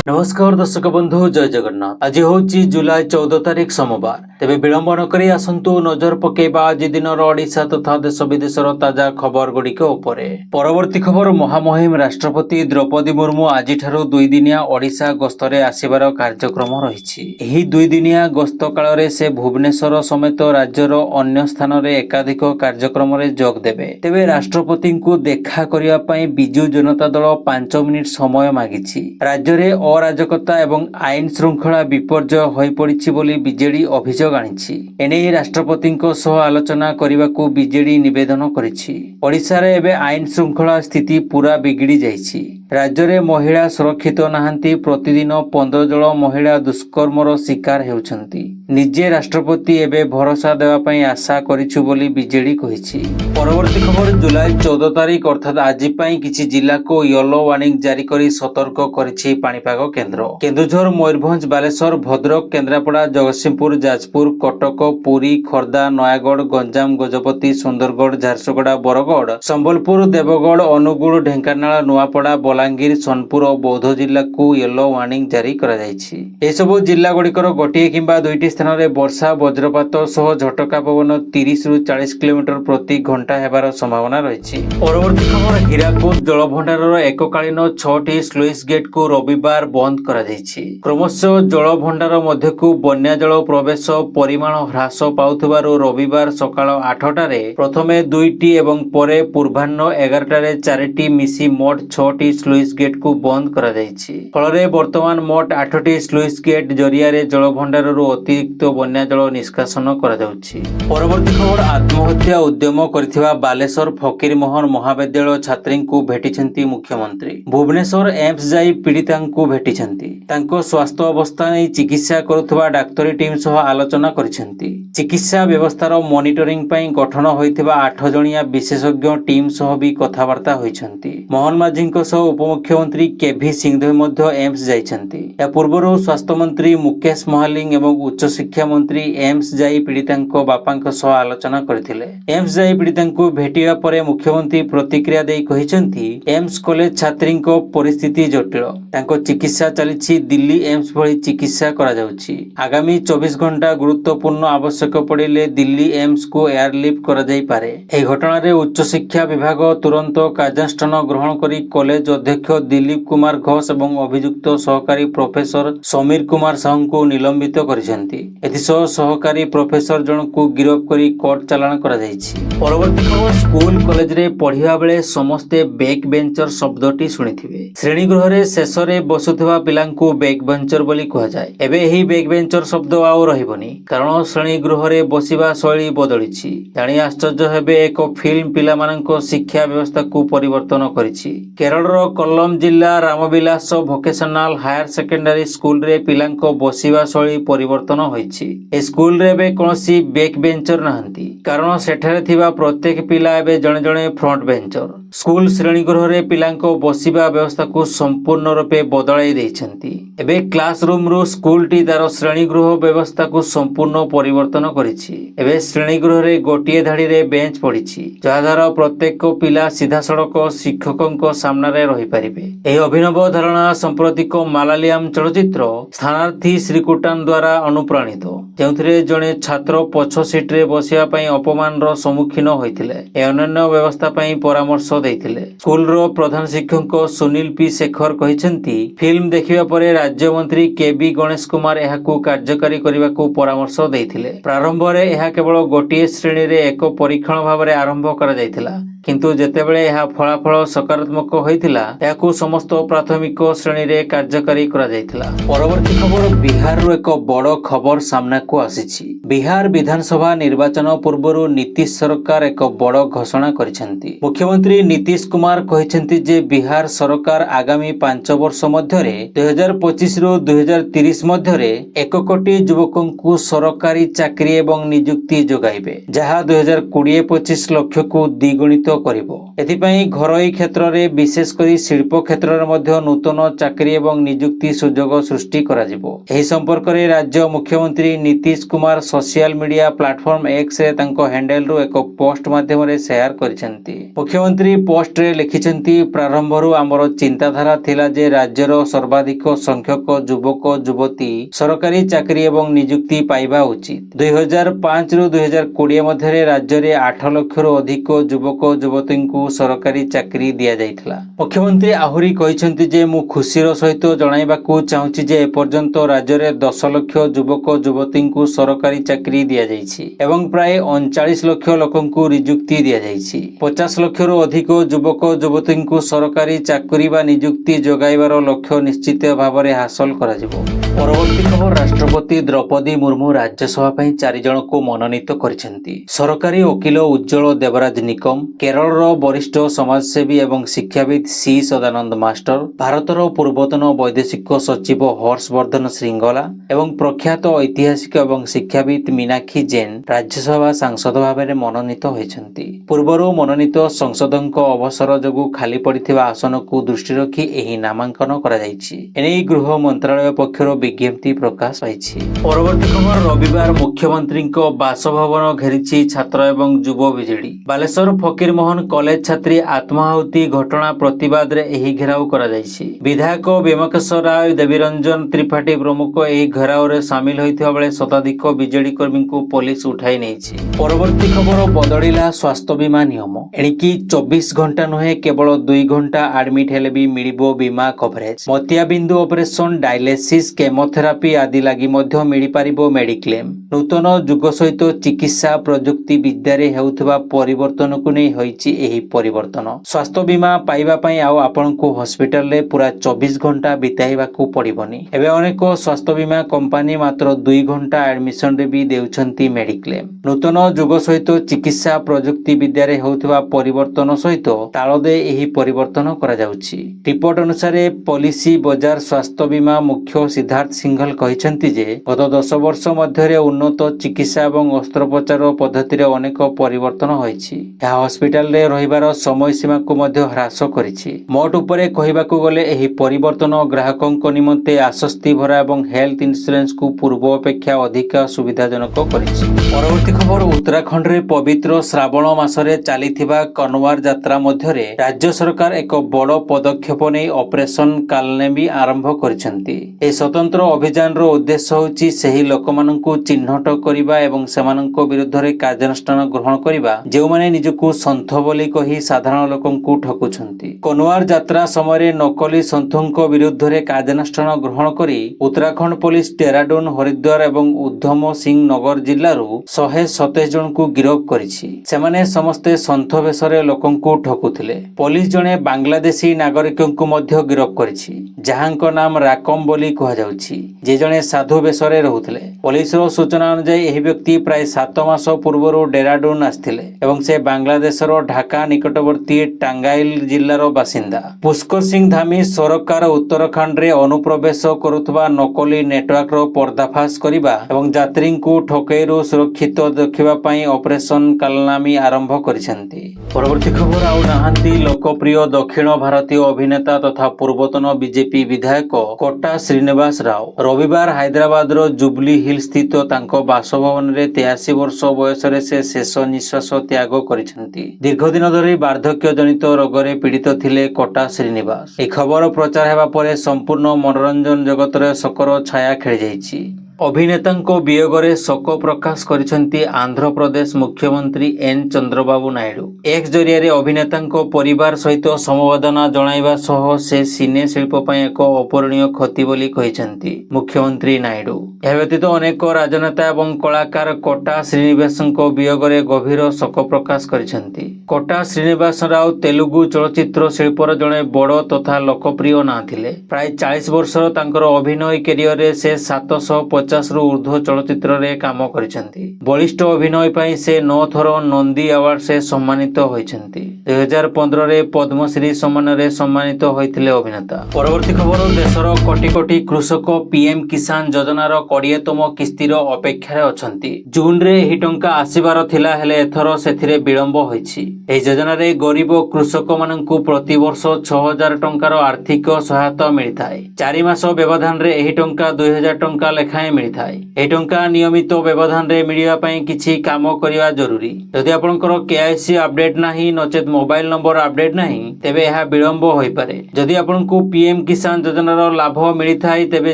नमस्कार दर्शक बंधु जय जगन्नाथ। आज हूँ जुलाई 14 तारिख सोमवार। तेबे विलंब नक आसतु नजर पकेबा आज दिन ओडिशा तथा देश विदेशर ताजा खबर गुड़िक उपरे। परवर्ती खबर महामहिम राष्ट्रपति द्रौपदी मुर्मू आज 2 दिनिया ओडिशा गस्तरे आसिबार कार्यक्रम रही। एही 2 दिनिया गस्त काल से भुवनेश्वर समेत राज्यर अन्य स्थान में एकाधिक कार्यक्रम जोग देबे। तेबे राष्ट्रपति को देखा करिया पई बिजु जनता दल 5 मिनिट समय मागिछि। राज्य में अराजकता एवं आईन श्रृंखला विपर्यय होई पड़िछि बोली बीजेडी अभियोग आनिछि। एने राष्ट्रपति आलोचना करने बीजेडी निवेदन करिछि। ओडिशा रे एबे आईन श्रृंखला स्थिति पूरा बिगिड़ी जाइछि। राज्य में महिला सुरक्षित नाहांती। प्रतिदिन 15 जन महिला दुष्कर्मर शिकार हेउछंती। निजे राष्ट्रपति एबे भरोसा देवा पई आशा करिछु बोली बीजेडी कहिछि। परवर्ती खबर जुलाई 14 तारिख अर्थात आज पई किछि जिला को येलो वार्निंग जारी करी सतर्क करिछि पाणीपाग केन्द्र। केन्दुझर, मयूरभंज, बालेश्वर, भद्रक, केन्द्रापड़ा, जगतसिंहपुर, जाजपुर, कटक, पुरी, खोर्धा, नयागढ़, गंजाम, गजपति, सुंदरगढ़, झारसुगुड़ा, बरगढ़, संबलपुर, देवगढ़, अनुगुल, ढेंकानाल, नुआपड़ा, बलांगीर, सोनपुर और बौद्ध जिला को येलो वार्निंग जारी करा जायछि। ए सब जिला गुड़िकर गोटे किंबा दुईटी स्थान में वर्षा वज्रपात सह झटका पवन 30 ରୁ 40 किलोमीटर प्रति घंटा हेबार संभावना रही। परवर्ती खबर हीराकुद जलभंडार एककालीन 6टी स्लुइस गेट को रविवार बंद करा जायछि। क्रमशः जलभंडार मध्य को बन्या जल प्रवेश परिमाण ह्रास पाउथिबारु रविवार सकाळ 8टारे प्रथमे 2टी एवं परे पूर्वाह्न 11टारे 4टी मिसी मोट 6टी स्लुइस गेट को बंद करा जायछि। फलरे वर्तमान मोट 8टी स्लुइस गेट जरिया जलभंडारରୁ अतिरिक्त बन्या जल निष्कासन करा जाउछि। परवर्ती खबर आत्महत्या उद्यम करथिबा बालेश्वर फकीरमोहन महाविद्यालय छात्री को भेटिछंती मुख्यमंत्री। भुवनेश्वर एम्स जाई पीड़िता को भेटिछंती। तांको स्वास्थ्य अवस्था नै चिकित्सा करुथबा डाक्तरी टीम सह आलोचना करिछंती। चिकित्सा व्यवस्थार मॉनिटरिंग पई गठन होइथिबा 8 जणिया विशेषज्ञ टीम सह भी कथावार्ता होइछंती। मोहन माझीଙ୍କ सह उपमुख्यमंत्री केभी सिंहदेव मध्य एम्स जाइछंती। या पूर्वरु स्वास्थ्य मंत्री मुकेश महालिंग एवं उच्च शिक्षा मंत्री एम्स जाई पीड़ितांको बापांक सह आलोचना करथिले। एम्स जाई पीड़ितांको भेटिया परे मुख्यमंत्री प्रतिक्रिया देई कहिसंती एम्स कॉलेज छात्रींको परिस्थिति जटिल। तांको चिकित्सा चलिछि। दिल्ली एम्स भली चिकित्सा करा जाउछि। आगामी 24 घंटा गुरुत्वपूर्ण आवश्यक पड़िले दिल्ली एम्स को एयरलिफ्ट करा जाई पारे। एही घटना रे उच्च शिक्षा विभाग तुरंत कार्यानुष्ठान ग्रहण करी कॉलेज अध्यक्ष दिलीप कुमार घोष एवं अभियुक्त सहकारी प्रोफेसर समीर कुमार साहू को निलंबित करिसेंती। एथिसह सहकारी प्रोफेसर जन को गिरफ्त करी कोर्ट चालान करा जायछि। परवर्ती खबर स्कूल कॉलेज रे पढ़िया बेले समस्ते बैक बेंचर शब्दटी सुनिथिबे। श्रेणी गृह रे शेष रे बसुथिबा पिलांकु बैक बेंचर बोली कहा जाय। एबे एही बैक बेंचर शब्द आउ रहिबनी कारण श्रेणी गृह रे बसिबा शैली बदलिछि। जानि आश्चर्य हेबे एक फिल्म पिलामानंको शिक्षा व्यवस्था को परिवर्तन करिछि। केरळर कोल्लम जिल्ला Ramvilas vocational higher secondary school रे पिलांको बसिबा शैली परिवर्तन होइछि। ए स्कूल रे एबे कोनोसी बैक बेंचर नाहंती कारण सेठारे थिबा प्रत्येक पिला एबे जणे जणे फ्रंट बेंचर। स्कूल श्रेणी गृह रे पिलांको बसिबा व्यवस्था को संपूर्ण रूपे बदलाई दैछंती। एबे क्लासरूम रु स्कूल टी तार श्रेणी गृह व्यवस्था को संपूर्ण परिवर्तन करिछि। एबे श्रेणी गृह रे गोटिए धाड़ी रे बेंच पड़िछि जहा द्वारा प्रत्येक सीधा सड़क शिक्षकों सामना रे रही पारिबे। एही अभिनव धारणा सांप्रतिक मालायालम चलचित्र स्थानार्थी श्रीकुटान द्वारा अनुप्राणित जेउथिरे जणे छात्र पछ सीट रे बसिया पई अपमान रो सम्मुखीन होइथिले। ए अनन्य व्यवस्था पई परामर्श दैथिले। स्कूल रो प्रधान शिक्षक सुनील पी शेखर कहिसेंती फिल्म देखिबा परे राज्य मंत्री केबी गणेश कुमार एहाकू कार्यकारी करिबाकू परामर्श दैथिले। प्रारंभ रे एहा केवल गोटिए श्रेणी रे एक परीक्षण भाव रे आरंभ करा जायथिला किंतु जेतेबेले एहा फलाफल सकारात्मक होइथिला एहाकू समस्त प्राथमिक श्रेणी रे कार्यकारी करा जायथिला। परवर्ती खबर बिहार रो एक बड़ खबर सामना को आसीछि। बिहार विधानसभा निर्वाचन पूर्वरु नीतीश सरकार एक बड़ घोषणा करिसेंती। मुख्यमंत्री नीतीश कुमार कहिसेंती जे बिहार सरकार आगामी 5 वर्ष मध्यरे 2025 रु 2030 मध्यरे 1 कोटी युवकंकु सरकारी चाकरी एवं नियुक्ति जोगाइबे जहा 2020-25 लक्ष्य को द्विगुणित करिवो। एथिपई घरोई क्षेत्र रे विशेष करी शिल्प क्षेत्र रे मध्य नूतन चाकरी एवं नियुक्ति सुजोग सृष्टि करा जिवो। एही संपर्क रे राज्य मुख्यमंत्री Nitish Kumar social media platform X ray तांको हैंडल रु एक पोस्ट माध्यम रे शेयर करिसेंती। मुख्यमंत्री पोस्ट रे लिखिसेंती प्रारंभरु हमर चिंताधारा थिला जे राज्यर सर्वाधिक संख्यक युवक युवती सरकारी चाकरी एवं नियुक्ति पाइबा उचित। 2005 रु 2020 मध्य राज्य रे 8 लाख रु अधिक युवक युवती को सरकारी चाकरी दिया जाइथिला। मुख्यमंत्री आहुरी कहिसेंती जे मु खुशीर सहित जणाइबाकू चाहूची जे एपर्यंत राज्य रे 10 लाख युवक युवती को सरकारी चाकरी दिया जाइछि एवं प्राय 39 लाख लोकंकु नियुक्ति दिया जाइछि। 50 लाख रु अधिक युवक युवती को सरकारी चाकरी बा नियुक्ति जोगाइबार लक्ष्य निश्चित भाव में हासिल करा जिवो। परवर्ती खबर राष्ट्रपति द्रौपदी मुर्मू राज्यसभा पई 4 जन को मनोनीत करिसेंती। सरकारी वकील उज्ज्वल देवराज निकम, केरल वरिष्ठ समाजसेवी एवं शिक्षाविद सी सदानंद मास्टर, भारतर पूर्वतन वैदेशिक सचिव हर्षवर्धन श्रृंगला एवं प्रख्यात ऐतिहासिक एवं शिक्षाविद मीनाक्षी जैन राज्यसभा सांसद भाव में मनोनीत होइछंती। पूर्वरु मनोनीत सांसदक अवसर जोगु खाली पड़िथिबा आसन को दृष्टि रखी एही नामांकन करा जाइछि। एने गृह मंत्रालय पक्षर विज्ञप्ति प्रकाश पाइछि। परवर्ती खबर रविवार मुख्यमंत्री बासभवन घेरिछि छात्र एवं युव विजेडी। बालेश्वर फकीर मोहन कॉलेज छात्री आत्माहुति घटना प्रतिवाद रे एही घेराव करा जाइछि। विधायक विमकेश्वर राय, देवीरंजन त्रिपाठी प्रमुख एही घेराव रे शामिल होइथिबा बेले शताधिक विजेडी कर्मी को पुलिस उठाई नेछि। परवर्ती खबर बदलिला स्वास्थ्य बीमा नियम। एणिकी 24 घंटा नुहे केवल 2 घंटा एडमिट हेले भी मिलिबो बीमा कवरेज। मोतियाबिंदु ऑपरेशन, डायलिसिस, केमोथेरापी आदि लागि मध्य मिली पारिबो मेडिक्लेम। नूतन युग सहित चिकित्सा प्रजुक्ति विद्यारे हेउथबा परिवर्तन को नै होइछि एही परिवर्तन। स्वास्थ्य बीमा पाइबा पई आउ आपनकु हॉस्पिटल रे पूरा 24 घंटा बिताइबाकू पड़िबनी। एबे अनेक स्वास्थ्य बीमा कंपनी मात्र 2 घंटा एडमिशन रे भी देउछंती मेडिक्लेम। नूतन युग सहित चिकित्सा प्रजुक्ति विद्यारे हेउथबा परिवर्तन सहित ताल दे एही परिवर्तन करा जाउछि। रिपोर्ट अनुसार पॉलिसी बजार स्वास्थ्य बीमा मुख्य सिद्धार्थ सिंघल कहिसेंती जे गत 10 वर्ष मध्य उन्नत चिकित्सा एवं अस्त्रोपचार पद्धति रे अनेक परिवर्तन होइछि। यह हॉस्पिटल रे रहिबार समय सीमा को मध्य ह्रास करिछि। मोट उपरे कहिबाकू गले एही परिवर्तन ग्राहकक निमंते आश्वस्ति भरा एवं हेल्थ इंश्योरेंस को पूर्व अपेक्षा अधिक सुविधाजनक करिछि। परवर्ती खबर उत्तराखंड रे पवित्र श्रावण मासरे चालिथिबा कनवार यात्रा मध्य राज्य सरकार एक बड़ पदक्षेप नै ऑपरेशन कालनेमी आरंभ करिसेंती। ए स्वतंत्र अभियान रो उद्देश्य होछि सही लोकमाननकु चिन्हट करिबा एवं सेमाननक विरुद्ध रे कार्यानुष्ठान ग्रहण करिबा जेउ माने निजकु सन्थ बोली कहि साधारण लोकंकु ठकुछंती। कनवार यात्रा समय नकली सन्थोंक विरुद्ध रे कार्यानुष्ठान ग्रहण करी उत्तराखंड पुलिस डेराडून, हरिद्वार एवं उधम सिंह नगर जिल्लारू 127 जन को गिरफ्त करिछि। सेमाने समस्ते सन्थ बेसरे लोकंकु ठकुथिले। पुलिस जने बांग्लादेशी नागरिकंकु मध्य गिरफ्त करिछि जहांक नाम राकम बोली कहा जाउछि, जे जने साधु बेसरे रहुथिले। पुलिस रो सूचना अनुसार एही व्यक्ति प्राय 7 मास पूर्वरु डेराडून आस्थिले एवं से बांग्लादेशर ढाका निकटवर्ती टांगाइल जिल्लार बासिंदा। पुष्कर सिंह धामी सरकार उत्तराखंड रे अनुप्रवेश करुथबा नकली नेटवर्क रो पर्दाफाश करिबा एवं यात्री को ठकैरु सुरक्षित रखिबा पई ऑपरेशन कालनामी आरंभ करिसेंती। परवर्ती खबर आउ नाहांती लोकप्रिय दक्षिण भारतीय अभिनेता तथा पूर्वतन बीजेपी विधायक कोटा श्रीनिवास राव रविवार हैदराबाद रो जुबली हिल स्थित तांको बासभवन रे 83 वर्ष बयस रे से शेष निश्वास त्याग करिसेंती। दीर्घ दिन धरि वार्धक्य जनित रोगरे पीड़ित थिले कोटा श्रीनिवास। ए खबर प्रचार हेबा परे संपूर्ण मनोरंजन जगत रे शोकर छाया खेली जाइछि। अभिनेतांको वियोगरे शोक प्रकाश करिसेंती आंध्र प्रदेश मुख्यमंत्री एन चंद्रबाबू नायडू। एक्स जरिया अभिनेतांको परिवार सहित समवेदना जणाइबा सह से सिने शिल्प पई एक अपूरणीय क्षति बोली कहिसेंती मुख्यमंत्री नायडू। एहा व्यतीत अनेक राजनेता एवं कलाकार कोटा श्रीनिवासंको वियोगरे गभीर शोक प्रकाश करिसेंती। कोटा श्रीनिवास राव तेलुगु चलचित्र शिल्पर जणे बड़ तथा लोकप्रिय ना थिले। प्राय 40 वर्षर तांकर अभिनय कैरियर रे से 750 रु ऊर्ध्व चलचित्र रे काम करिसेंती। बलिष्ठ अभिनय पई से 9 थर नंदी अवार्ड से सम्मानित होइसेंती। 2015 रे पद्मश्री सम्मान रे सम्मानित होइथिले अभिनेता। परवर्ती खबर देशर कोटी कोटी कृषक पीएम किसान योजनार 20तम किस्तीर अपेक्षा रे अछंती। जून रे एही टंका आसीबार थिला हेले एथर सेथिरे विलंब होइछि। एही योजना रे गरीब कृषक माननकु प्रति वर्ष 6000 टंकार आर्थिक सहायता मिलिथाय। 4 मास व्यवधान रे एही टंका 2000 टंका लेखाए मिलिथाए। ए टंका नियमित व्यवधान रे मिलिबा पई किछि काम करिवा जरूरी। जदि आपनकर केआईसी अपडेट नाही नचेत मोबाइल नंबर अपडेट नाही तेबे यह विलंब होई पारे। जदि आपनकु पीएम किसान योजनार लाभ मिलिथाए तेबे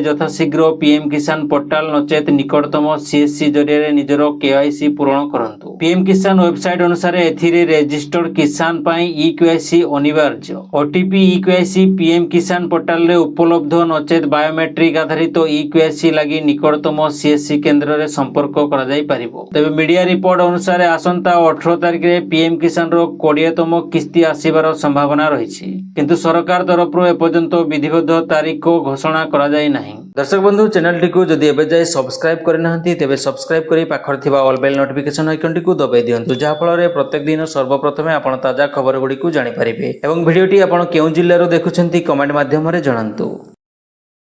यथाशीघ्र पीएम किसान पोर्टाल नचेत निकटतम सीएससी जरिए निजर केआईसी पूरण करंतु। पीएम किसान वेबसाइट अनुसार एथिरे रेजिस्टर्ड किसान पाई ई केआईसी अनिवार्य। ओटीपी ई केआईसी पीएम किसान पोर्टाल रे उपलब्ध नचेत बायोमेट्रिक आधारित ई केआईसी लागि निकटतम सीएससी केंद्र रे संपर्क करा जाई परिबो। तबे मीडिया रिपोर्ट अनुसार आसंता 18 तारिख रे पीएम किसान रो 20तम किस्ती आसीबार संभावना रहिछि, किंतु सरकार तरफ रो एपर्यंत विधिबद्ध तारीख घोषणा करा जाई नाही। दर्शक बंधु चैनल टी को जदि एबे जाय सब्सक्राइब करि नाहंती तेबे सब्सक्राइब करी पाखर थिबा ऑल बेल नोटिफिकेशन आइकन टी को दबाई दियंतु, जहा फल रे प्रत्येक दिन सर्वप्रथमे आपण ताजा खबर गुडी को जानि परिबे। एवं वीडियो टी आपण केउ जिल्ला रो देखुछंती कमेंट माध्यम रे जणांतु।